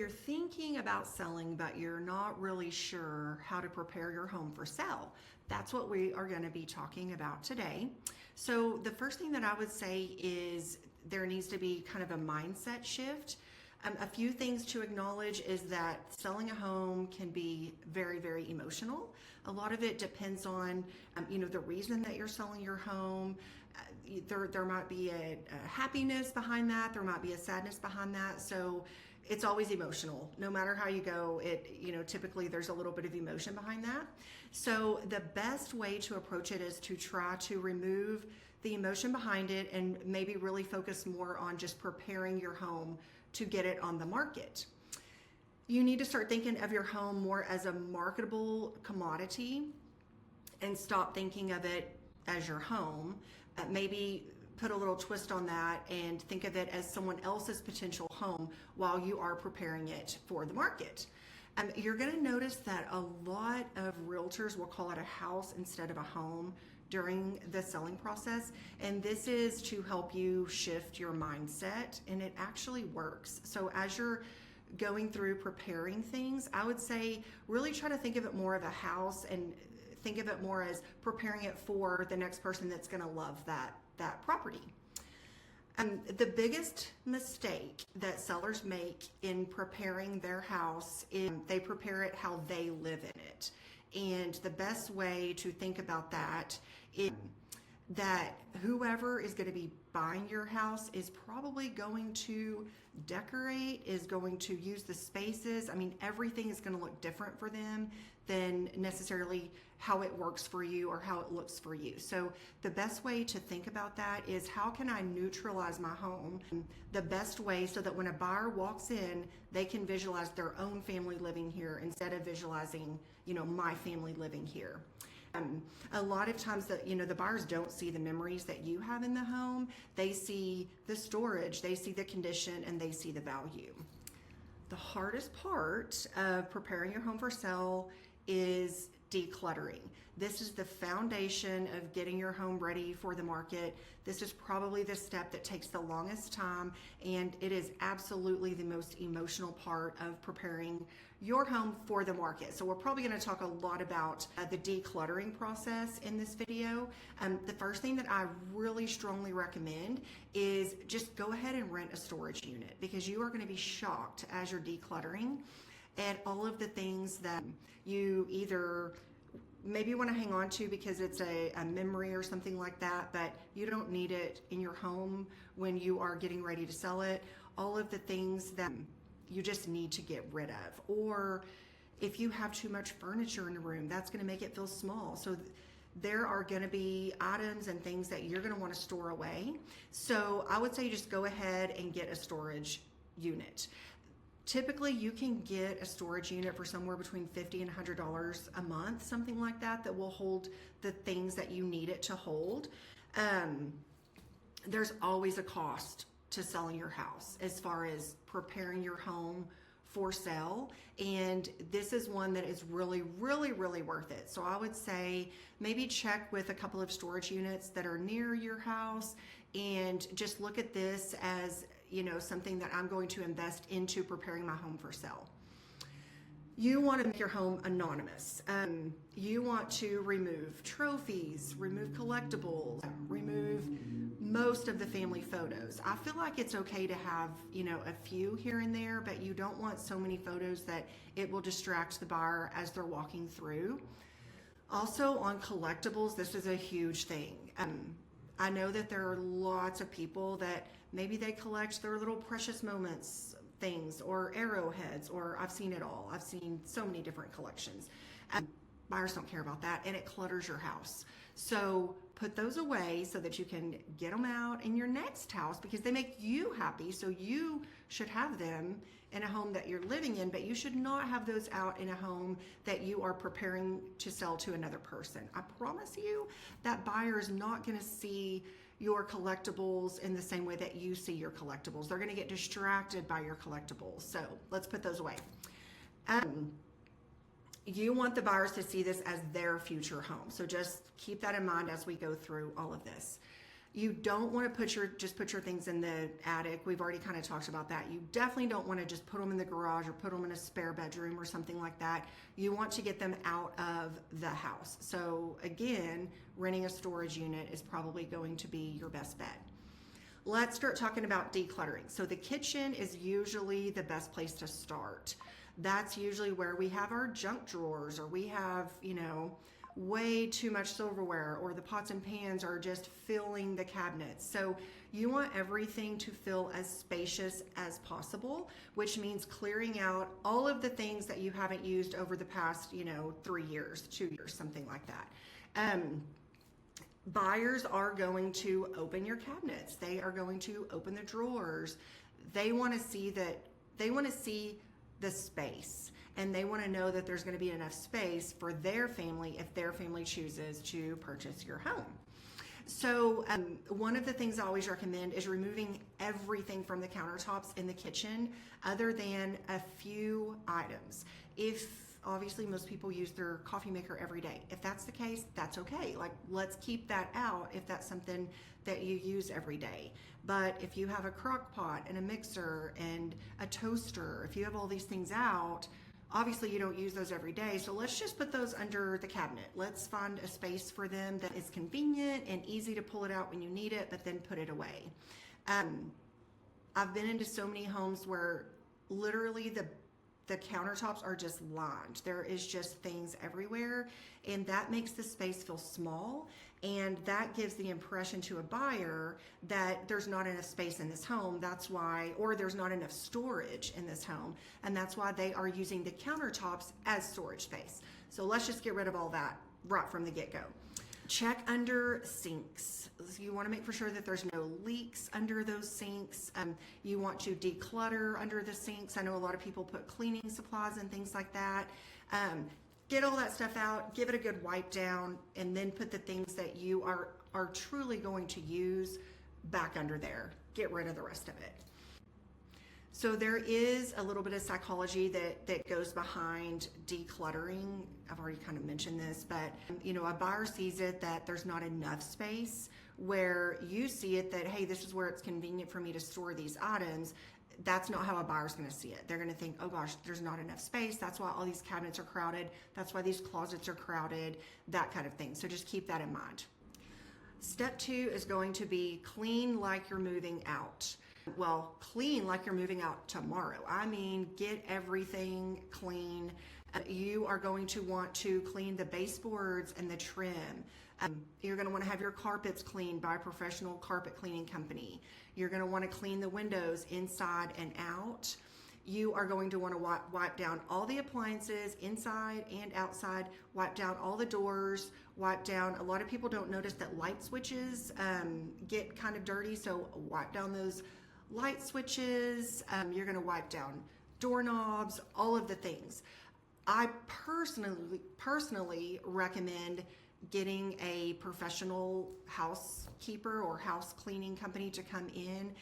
you're thinking about selling, but you're not really sure how to prepare your home for sale. That's what we are going to be talking about today. So the first thing that I would say is there needs to be kind of a mindset shift. A few things to acknowledge is that selling a home can be very, very emotional. A lot of it depends on, the reason that you're selling your home. There might be a happiness behind that. There might be a sadness behind that. So it's always emotional. No matter how you go, typically there's a little bit of emotion behind that. So the best way to approach it is to try to remove the emotion behind it and maybe really focus more on just preparing your home to get it on the market. You need to start thinking of your home more as a marketable commodity and stop thinking of it as your home. Maybe put a little twist on that and think of it as someone else's potential home while you are preparing it for the market. You're going to notice that a lot of realtors will call it a house instead of a home during the selling process, and this is to help you shift your mindset, and it actually works. So as you're going through preparing things, I would say really try to think of it more of a house and think of it more as preparing it for the next person that's going to love that property. The biggest mistake that sellers make in preparing their house is they prepare it how they live in it. And the best way to think about that is that whoever is going to be buying your house is probably going to decorate, is going to use the spaces. Everything is going to look different for them than necessarily how it works for you or how it looks for you. So the best way to think about that is, how can I neutralize my home the best way so that when a buyer walks in, they can visualize their own family living here instead of visualizing, my family living here. A lot of times the buyers don't see the memories that you have in the home. They see the storage, they see the condition, and they see the value. The hardest part of preparing your home for sale is decluttering. This is the foundation of getting your home ready for the market. This is probably the step that takes the longest time, and it is absolutely the most emotional part of preparing your home for the market. So we're probably going to talk a lot about the decluttering process in this video. The first thing that I really strongly recommend is just go ahead and rent a storage unit, because you are going to be shocked as you're decluttering at all of the things that you either maybe want to hang on to because it's a memory or something like that, but you don't need it in your home when you are getting ready to sell it. All of the things that you just need to get rid of. Or if you have too much furniture in a room, that's going to make it feel small. So there are going to be items and things that you're going to want to store away. So I would say just go ahead and get a storage unit. Typically, you can get a storage unit for somewhere between $50 and $100 a month, something like that, that will hold the things that you need it to hold. There's always a cost to selling your house as far as preparing your home for sale, and this is one that is really, really, really worth it. So I would say maybe check with a couple of storage units that are near your house and just look at this as something that I'm going to invest into preparing my home for sale. You want to make your home anonymous. You want to remove trophies, remove collectibles, remove most of the family photos. I feel like it's okay to have, a few here and there, but you don't want so many photos that it will distract the buyer as they're walking through. Also, on collectibles, this is a huge thing. I know that there are lots of people that maybe they collect their little precious moments things or arrowheads, or I've seen it all. I've seen so many different collections. Buyers don't care about that, and it clutters your house. So put those away so that you can get them out in your next house, because they make you happy. So you should have them in a home that you're living in, but you should not have those out in a home that you are preparing to sell to another person. I promise you that buyer is not going to see your collectibles in the same way that you see your collectibles. They're going to get distracted by your collectibles. So let's put those away. You want the buyers to see this as their future home. So just keep that in mind as we go through all of this. You don't want to put your things in the attic. We've already kind of talked about that. You definitely don't want to just put them in the garage or put them in a spare bedroom or something like that. You want to get them out of the house. So again, renting a storage unit is probably going to be your best bet. Let's start talking about decluttering. So the kitchen is usually the best place to start. That's usually where we have our junk drawers, or we have, way too much silverware, or the pots and pans are just filling the cabinets. So you want everything to feel as spacious as possible, which means clearing out all of the things that you haven't used over the past, 3 years, 2 years, something like that. Buyers are going to open your cabinets. They are going to open the drawers. They want to see the space, and they want to know that there's going to be enough space for their family if their family chooses to purchase your home. So one of the things I always recommend is removing everything from the countertops in the kitchen other than a few items. Obviously, most people use their coffee maker every day. If that's the case, that's okay. Like, let's keep that out if that's something that you use every day. But if you have a crock pot and a mixer and a toaster, if you have all these things out, obviously you don't use those every day. So let's just put those under the cabinet. Let's find a space for them that is convenient and easy to pull it out when you need it, but then put it away. I've been into so many homes where literally the countertops are just lined. There is just things everywhere, and that makes the space feel small, and that gives the impression to a buyer that there's not enough space in this home. That's why, or there's not enough storage in this home, and that's why they are using the countertops as storage space. So let's just get rid of all that right from the get-go. Check under sinks. You want to make for sure that there's no leaks under those sinks. You want to declutter under the sinks. I know a lot of people put cleaning supplies and things like that. Get all that stuff out, give it a good wipe down, and then put the things that you are truly going to use back under there. Get rid of the rest of it. So there is a little bit of psychology that goes behind decluttering. I've already kind of mentioned this, but a buyer sees it that there's not enough space, where you see it that, hey, this is where it's convenient for me to store these items. That's not how a buyer's going to see it. They're going to think, oh gosh, there's not enough space. That's why all these cabinets are crowded. That's why these closets are crowded, that kind of thing. So just keep that in mind. Step 2 is going to be clean like you're moving out. Well, clean like you're moving out tomorrow. I mean, get everything clean. You are going to want to clean the baseboards and the trim. You're going to want to have your carpets cleaned by a professional carpet cleaning company. You're going to want to clean the windows inside and out. You are going to want to wipe down all the appliances inside and outside, wipe down all the doors, wipe down. A lot of people don't notice that light switches get kind of dirty, so wipe down those light switches. You're going to wipe down doorknobs, all of the things. I personally recommend getting a professional housekeeper or house cleaning company to come in.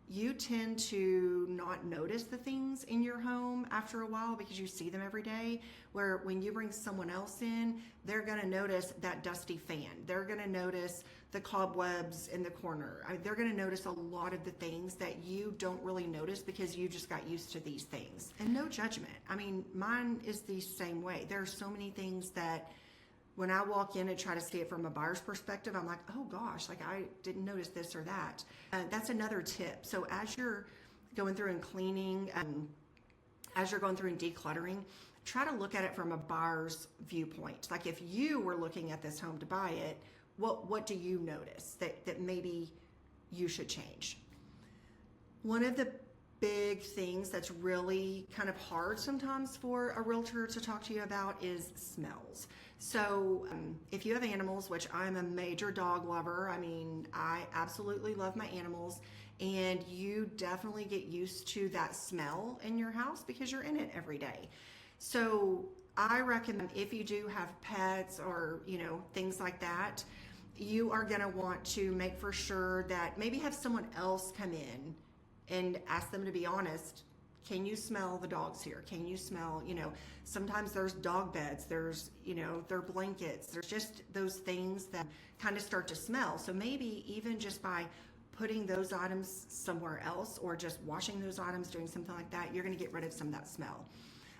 You tend to not notice the things in your home after a while because you see them every day, where when you bring someone else in, they're going to notice that dusty fan. They're going to notice the cobwebs in the corner. They're going to notice a lot of the things that you don't really notice because you just got used to these things. And no judgment. I mean, mine is the same way. There are so many things that when I walk in and try to see it from a buyer's perspective, I'm like, oh gosh, like I didn't notice this or that. That's another tip. So as you're going through and cleaning, as you're going through and decluttering, try to look at it from a buyer's viewpoint. Like if you were looking at this home to buy it, what do you notice that maybe you should change? One of the big things that's really kind of hard sometimes for a realtor to talk to you about is smells. So if you have animals, which I'm a major dog lover, I mean, I absolutely love my animals, and you definitely get used to that smell in your house because you're in it every day. So I recommend if you do have pets or, things like that, you are going to want to make for sure that maybe have someone else come in and ask them to be honest Can you smell the dogs here? Can you smell, sometimes there's dog beds, there's, there are blankets, there's just those things that kind of start to smell. So maybe even just by putting those items somewhere else or just washing those items, doing something like that, you're going to get rid of some of that smell.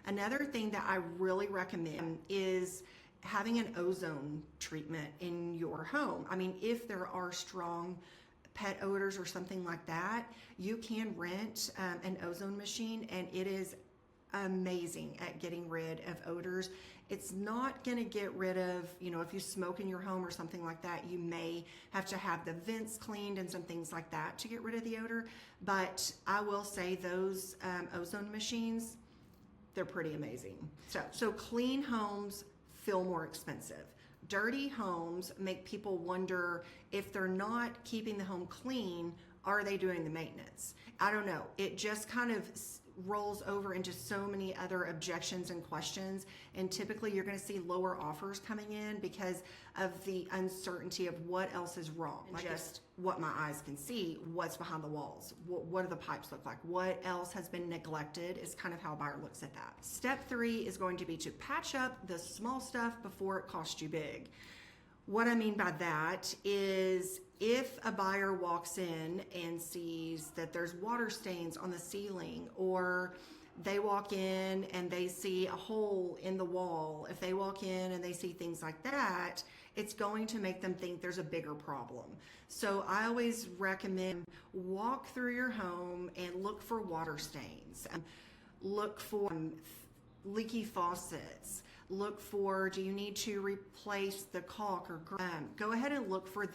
Another thing that I really recommend is having an ozone treatment in your home. I mean, if there are strong pet odors or something like that, you can rent an ozone machine, and it is amazing at getting rid of odors. It's not going to get rid of, if you smoke in your home or something like that, you may have to have the vents cleaned and some things like that to get rid of the odor. But I will say those ozone machines, they're pretty amazing. So clean homes feel more expensive. Dirty homes make people wonder if they're not keeping the home clean, are they doing the maintenance? I don't know. It just kind of rolls over into so many other objections and questions, and typically you're going to see lower offers coming in because of the uncertainty of what else is wrong. Like just what my eyes can see, what's behind the walls, what do the pipes look like, what else has been neglected is kind of how a buyer looks at that. Step 3 is going to be to patch up the small stuff before it costs you big. What I mean by that is if a buyer walks in and sees that there's water stains on the ceiling, or they walk in and they see a hole in the wall, if they walk in and they see things like that, it's going to make them think there's a bigger problem. So I always recommend walk through your home and look for water stains, look for leaky faucets, look for, do you need to replace the caulk or go ahead and look for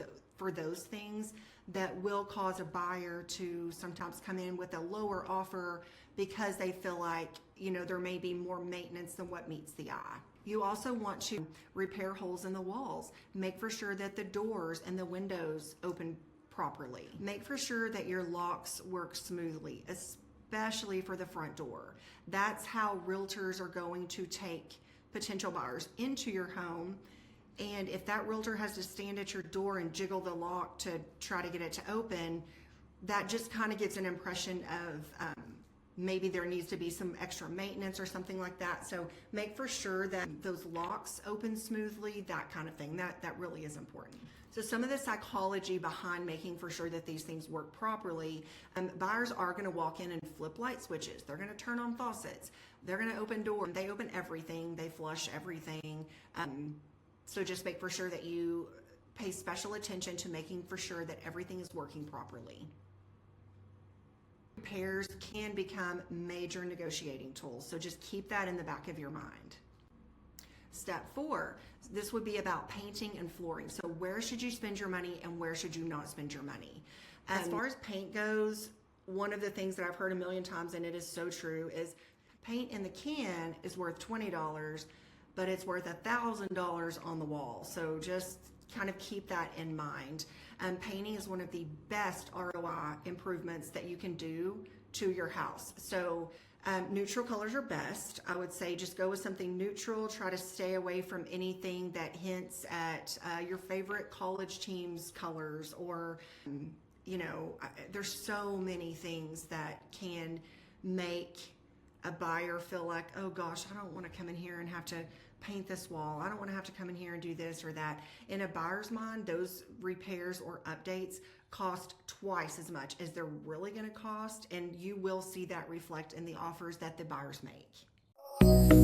those things that will cause a buyer to sometimes come in with a lower offer because they feel like, there may be more maintenance than what meets the eye. You also want to repair holes in the walls. Make for sure that the doors and the windows open properly. Make for sure that your locks work smoothly, especially for the front door. That's how realtors are going to take potential buyers into your home. And if that realtor has to stand at your door and jiggle the lock to try to get it to open, that just kind of gives an impression of maybe there needs to be some extra maintenance or something like that. So make for sure that those locks open smoothly, that kind of thing. That really is important. So some of the psychology behind making for sure that these things work properly, buyers are going to walk in and flip light switches. They're going to turn on faucets. They're going to open doors. They open everything. They flush everything. So just make for sure that you pay special attention to making for sure that everything is working properly. Repairs can become major negotiating tools, so just keep that in the back of your mind. Step 4, this would be about painting and flooring. So where should you spend your money and where should you not spend your money? As far as paint goes, one of the things that I've heard a million times, and it is so true, is paint in the can is worth $20, but it's worth $1,000 on the wall. So just kind of keep that in mind. Painting is one of the best ROI improvements that you can do to your house. So neutral colors are best. I would say just go with something neutral. Try to stay away from anything that hints at your favorite college team's colors, or there's so many things that can make a buyer feel like, oh gosh, I don't want to come in here and have to paint this wall. I don't want to have to come in here and do this or that. In a buyer's mind, those repairs or updates cost twice as much as they're really going to cost, and you will see that reflect in the offers that the buyers make.